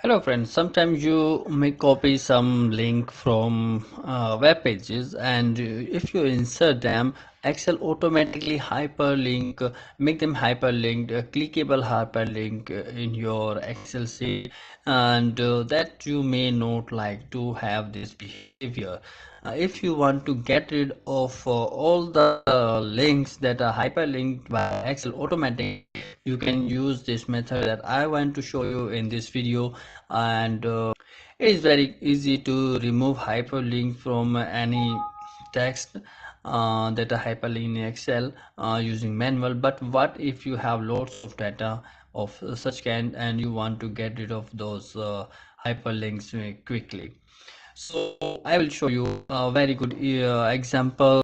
Hello friends, sometimes you may copy some link from web pages, and if you insert them, Excel automatically hyperlink, make them hyperlinked, clickable hyperlink in your Excel sheet, and that you may not like to have this behavior. If you want to get rid of all the links that are hyperlinked by Excel automatically, you can use this method that I want to show you in this video. And it is very easy to remove hyperlink from any text that are hyperlinked in Excel using manual. But what if you have lots of data of such kind and you want to get rid of those hyperlinks quickly? So I will show you a very good example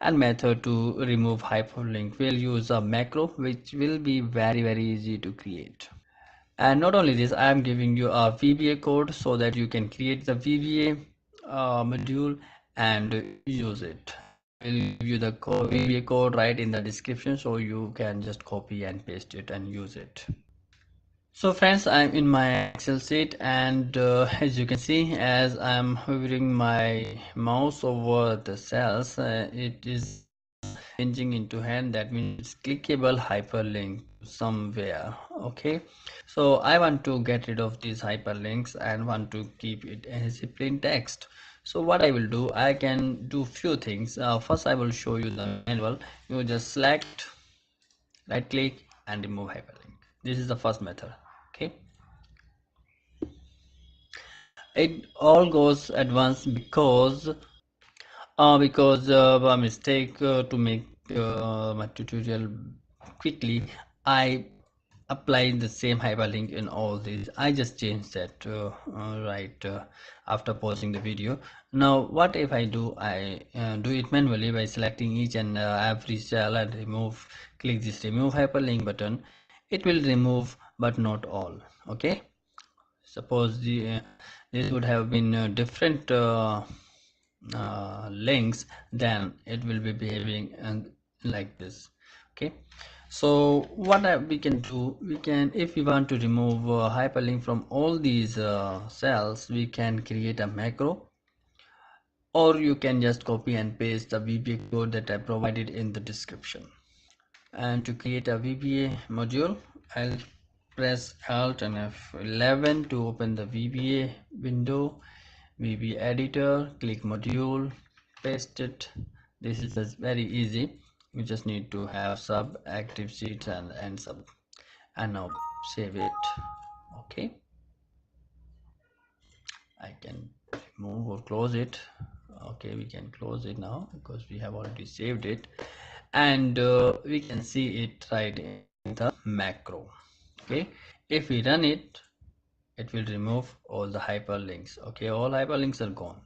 and method to remove hyperlink. We'll use a macro which will be very easy to create. And not only this, I am giving you a VBA code so that you can create the VBA module and use it. I will give you the VBA code right in the description so you can just copy and paste it and use it. So friends, I'm in my Excel sheet, and as you can see, as I'm hovering my mouse over the cells, it is changing into hand. That means clickable hyperlink somewhere. Okay, so I want to get rid of these hyperlinks and want to keep it as a plain text. So what I will do, I can do few things. First I will show you the manual. You just select, right click and remove hyperlink. This is the first method. Okay, it all goes at once because a mistake to make my tutorial quickly, I applied the same hyperlink in all these. I just changed that right after pausing the video. Now what if I do, I do it manually by selecting each and every cell and click this remove hyperlink button. It will remove but not all. Okay, suppose this would have been different links, then it will be behaving and like this. Okay, so what we can do, we can, if we want to remove hyperlink from all these cells, we can create a macro, or you can just copy and paste the VBA code that I provided in the description. And to create a VBA module, I'll press Alt and F11 to open the VBA window, VBA editor, click module, paste it. This is just very easy. You just need to have sub, active sheets and sub, and now save it. Okay, I can remove or close it. Okay, we can close it now because we have already saved it, and we can see it right in the macro. Okay, if we run it, it will remove all the hyperlinks. Okay, all hyperlinks are gone.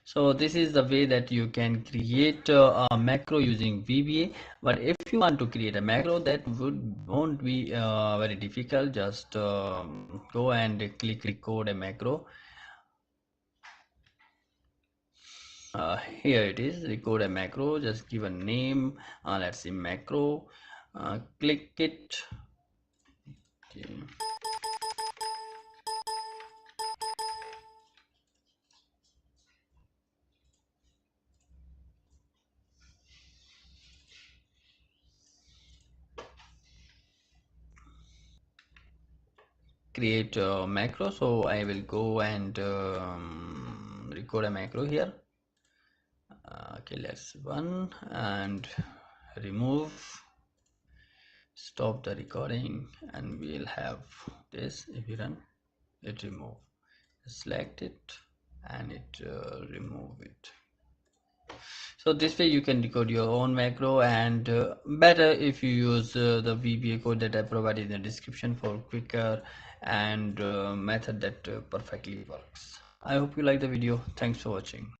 So this is the way that you can create a macro using VBA. But if you want to create a macro, that won't be very difficult. Just go and click record a macro. Here it is, record a macro. Just give a name, let's see, macro, click it. Okay. Create a macro, so I will go and record a macro here. Okay, let's run and remove, stop the recording, and we'll have this. If you run it, remove, select it and it remove it. So this way you can record your own macro, and better if you use the VBA code that I provided in the description for quicker and method that perfectly works. I hope you like the video. Thanks for watching.